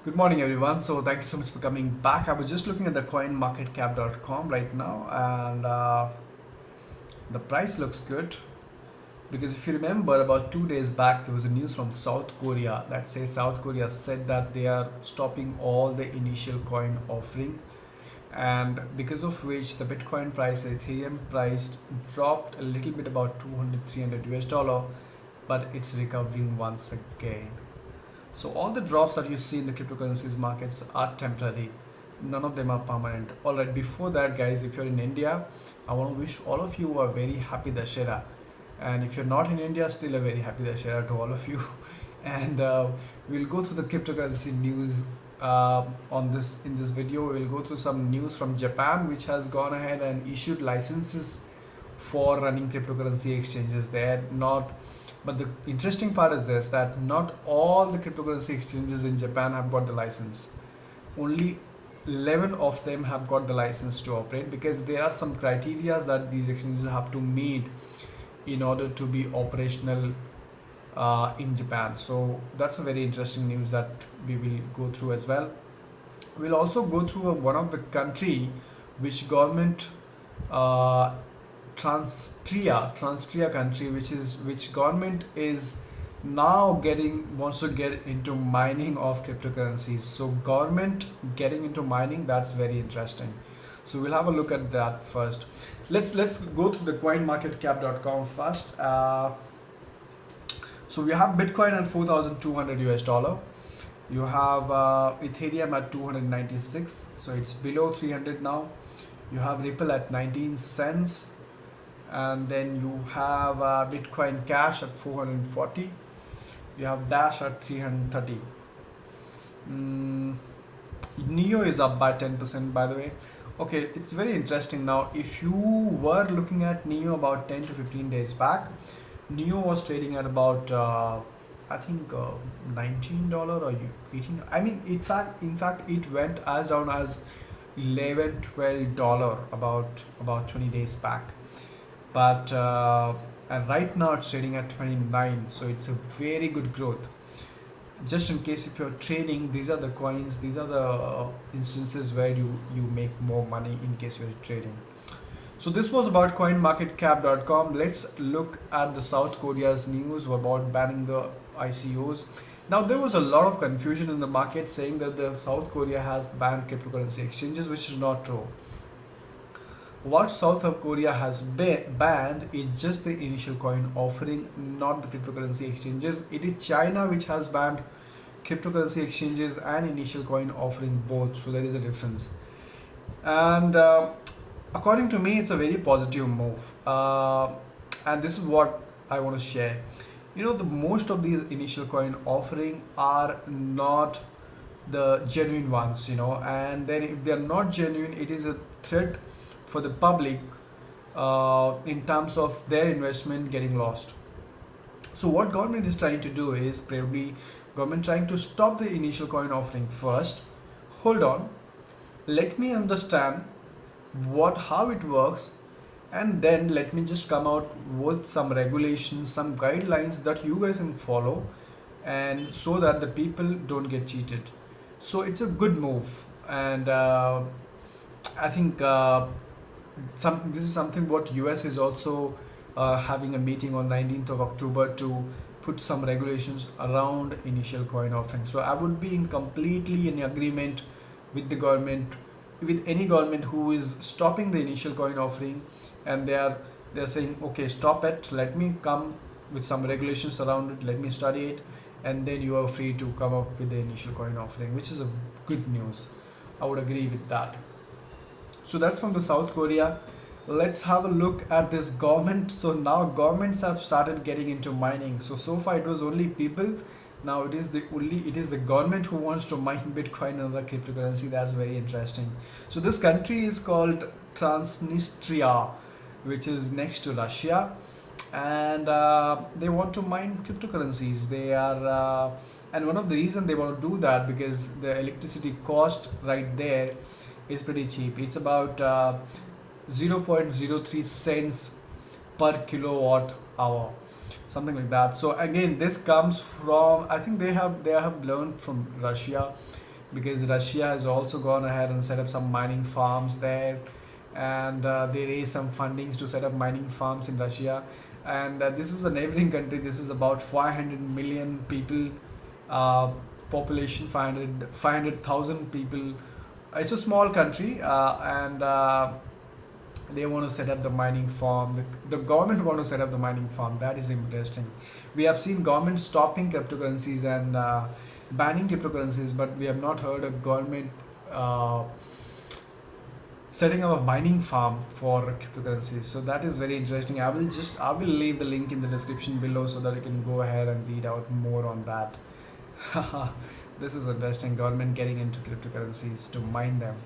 Good morning, everyone. So, thank you so much for coming back. I was just looking at the coinmarketcap.com right now, and the price looks good because if you remember, about 2 days back, there was a news from South Korea that says South Korea said that they are stopping all the initial coin offering, and because of which the Bitcoin price, the Ethereum price dropped a little bit, about 200, 300 US dollar, but it's recovering once again. So all the drops that you see in the cryptocurrencies markets are temporary. None of them are permanent. Alright, before that guys, if you're in India, I want to wish all of you a very happy Dashera. And if you're not in India, still a very happy Dashera to all of you. And we'll go through the cryptocurrency news in this video. We'll go through some news from Japan, which has gone ahead and issued licenses for running cryptocurrency exchanges there. Not But the interesting part is this, that not all the cryptocurrency exchanges in Japan have got the license. Only 11 of them have got the license to operate, because there are some criteria that these exchanges have to meet in order to be operational in Japan. So that's a very interesting news that we will go through as well. We'll also go through one of the country which government Transnistria country, which government is now wants to get into mining of cryptocurrencies. So government getting into mining, that's very interesting. So we'll have a look at that first. Let's go to the coinmarketcap.com first. So we have Bitcoin at 4,200 US dollar. You have Ethereum at 296, so it's below 300 now. You have Ripple at 19 cents, and then you have Bitcoin Cash at 440. You have Dash at 330. Neo is up by 10%, by the way. Okay, it's very interesting. Now if you were looking at Neo about 10 to 15 days back, Neo was trading at about I think $19 or 18. I mean, in fact it went as down as $11-12 about 20 days back, but and right now it's trading at 29. So it's a very good growth. Just in case if you're trading, these are the coins, these are the instances where you make more money in case you're trading. So this was about coinmarketcap.com. Let's look at the South Korea's news about banning the ICOs. Now there was a lot of confusion in the market saying that the South Korea has banned cryptocurrency exchanges, which is not true. What South Korea has banned is just the initial coin offering, not the cryptocurrency exchanges. It is China which has banned cryptocurrency exchanges and initial coin offering both. So there is a difference. And according to me, it's a very positive move. And this is what I want to share. The most of these initial coin offering are not the genuine ones, and then if they are not genuine, it is a threat for the public in terms of their investment getting lost. So what government is trying to do is probably government trying to stop the initial coin offering first. Hold on, let me understand how it works, and then let me just come out with some regulations, some guidelines that you guys can follow, and so that the people don't get cheated. So it's a good move, and I think this is something what US is also having a meeting on 19th of October to put some regulations around initial coin offering. So I would be completely in agreement with the government, with any government who is stopping the initial coin offering, and they're saying, okay, stop it, let me come with some regulations around it, let me study it, and then you are free to come up with the initial coin offering, which is a good news. I would agree with that. So that's from the South Korea. Let's have a look at this government. So now governments have started getting into mining. So far it was only people. Now it is the government who wants to mine Bitcoin and other cryptocurrency. That's very interesting. So this country is called Transnistria, which is next to Russia, and they want to mine cryptocurrencies. They are and one of the reasons they want to do that, because the electricity cost right there is pretty cheap. It's about 0.03 cents per kilowatt hour, something like that. So again, this comes from, I think they have learned from Russia, because Russia has also gone ahead and set up some mining farms there, and they raised some fundings to set up mining farms in Russia. And this is a neighboring country. This is about 500 million people uh, population, 500,000 people. It's a small country, and they want to set up the mining farm. The government want to set up the mining farm. That is interesting. We have seen government stopping cryptocurrencies and banning cryptocurrencies, but we have not heard of government uh, setting up a mining farm for cryptocurrencies. So that is very interesting. I will leave the link in the description below so that you can go ahead and read out more on that. This is interesting. Government getting into cryptocurrencies to mine them.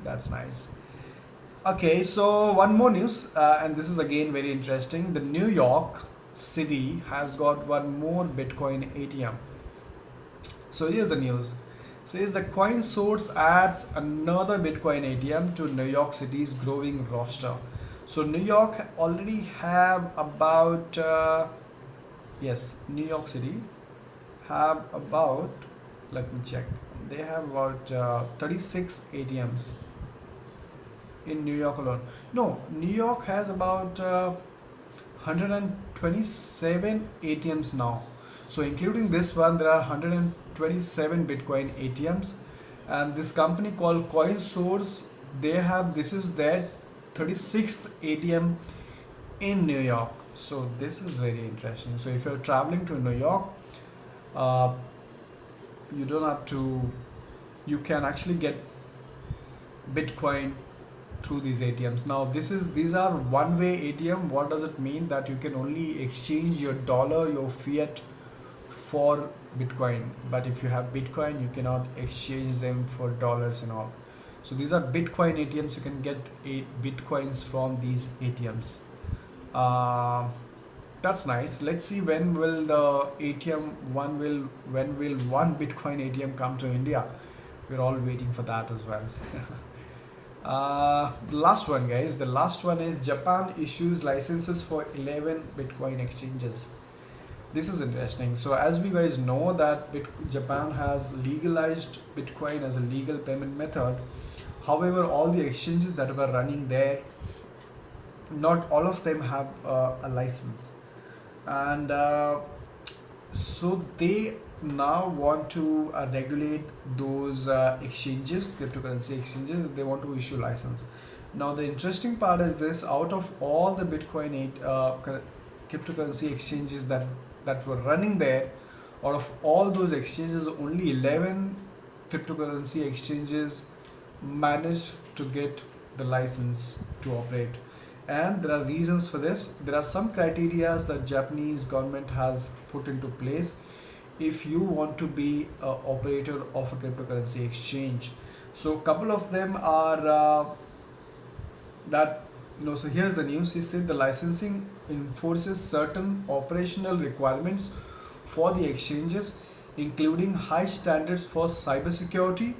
That's nice. Okay, so one more news, and this is again very interesting. The New York City has got one more Bitcoin ATM. So here's the news. Says the coin source adds another Bitcoin ATM to New York City's growing roster. So New York already have about yes, New York City have about, let me check. They have about 36 ATMs in New York alone. No, New York has about 127 ATMs now. So including this one, there are 127 Bitcoin ATMs, and this company called CoinSource, they have, this is their 36th ATM in New York. So this is very interesting. So if you're traveling to New York, uh, you don't have to, you can actually get Bitcoin through these ATMs. Now these are one-way ATM. What does it mean? That you can only exchange your dollar, your fiat for Bitcoin, but if you have Bitcoin, you cannot exchange them for dollars and all. So these are Bitcoin ATMs. You can get 8 Bitcoins from these ATMs. That's nice. Let's see when will the when will one Bitcoin ATM come to India. We're all waiting for that as well. The last one, guys. The last one is Japan issues licenses for 11 Bitcoin exchanges. This is interesting. So as we guys know that Japan has legalized Bitcoin as a legal payment method. However, all the exchanges that were running there, not all of them have a license, and so they now want to regulate those exchanges, cryptocurrency exchanges. They want to issue license. Now the interesting part is this: out of all the Bitcoin cryptocurrency exchanges that were running there, out of all those exchanges, only 11 cryptocurrency exchanges managed to get the license to operate. And there are reasons for this. There are some criteria that Japanese government has put into place if you want to be an operator of a cryptocurrency exchange. So a couple of them are so here's the news. He said the licensing enforces certain operational requirements for the exchanges, including high standards for cybersecurity.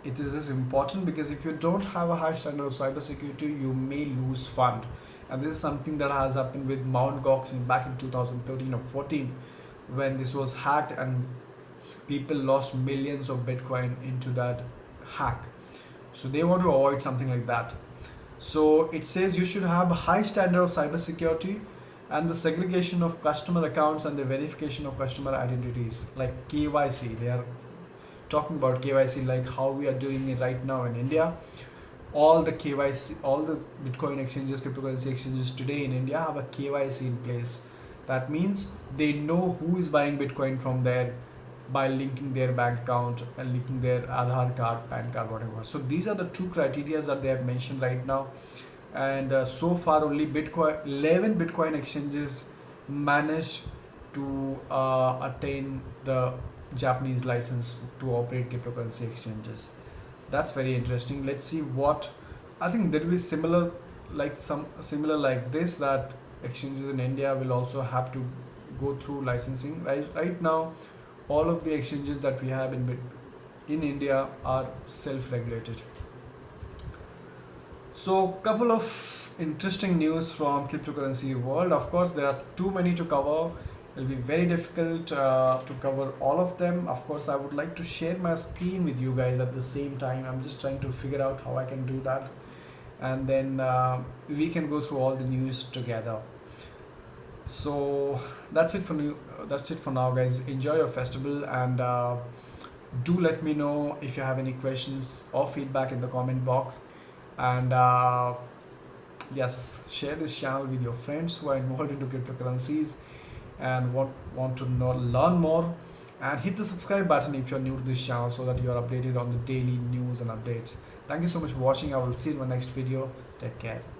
It is important because if you don't have a high standard of cybersecurity, you may lose fund. And this is something that has happened with Mt. Gox back in 2013 or 14, when this was hacked and people lost millions of Bitcoin into that hack. So they want to avoid something like that. So it says you should have a high standard of cybersecurity and the segregation of customer accounts and the verification of customer identities, like KYC. They are talking about KYC like how we are doing it right now in India. All the KYC, all the Bitcoin exchanges, cryptocurrency exchanges today in India have a KYC in place. That means they know who is buying Bitcoin from there by linking their bank account and linking their Aadhaar card, PAN card, whatever. So these are the two criteria that they have mentioned right now. And so far only 11 Bitcoin exchanges managed to attain the Japanese license to operate cryptocurrency exchanges. That's very interesting. Let's see what, I think there will be similar like this, that exchanges in India will also have to go through licensing. Right now, all of the exchanges that we have in India are self-regulated. So couple of interesting news from cryptocurrency world. Of course, there are too many to cover It'll be very difficult to cover all of them. Of course, I would like to share my screen with you guys at the same time. I'm just trying to figure out how I can do that, and then we can go through all the news together. So that's it for new. That's it for now, guys. Enjoy your festival, and do let me know if you have any questions or feedback in the comment box. And yes, share this channel with your friends who are involved into cryptocurrencies and want to know, learn more, and hit the subscribe button if you're new to this channel so that you are updated on the daily news and updates. Thank you so much for watching. I will see you in my next video. Take care.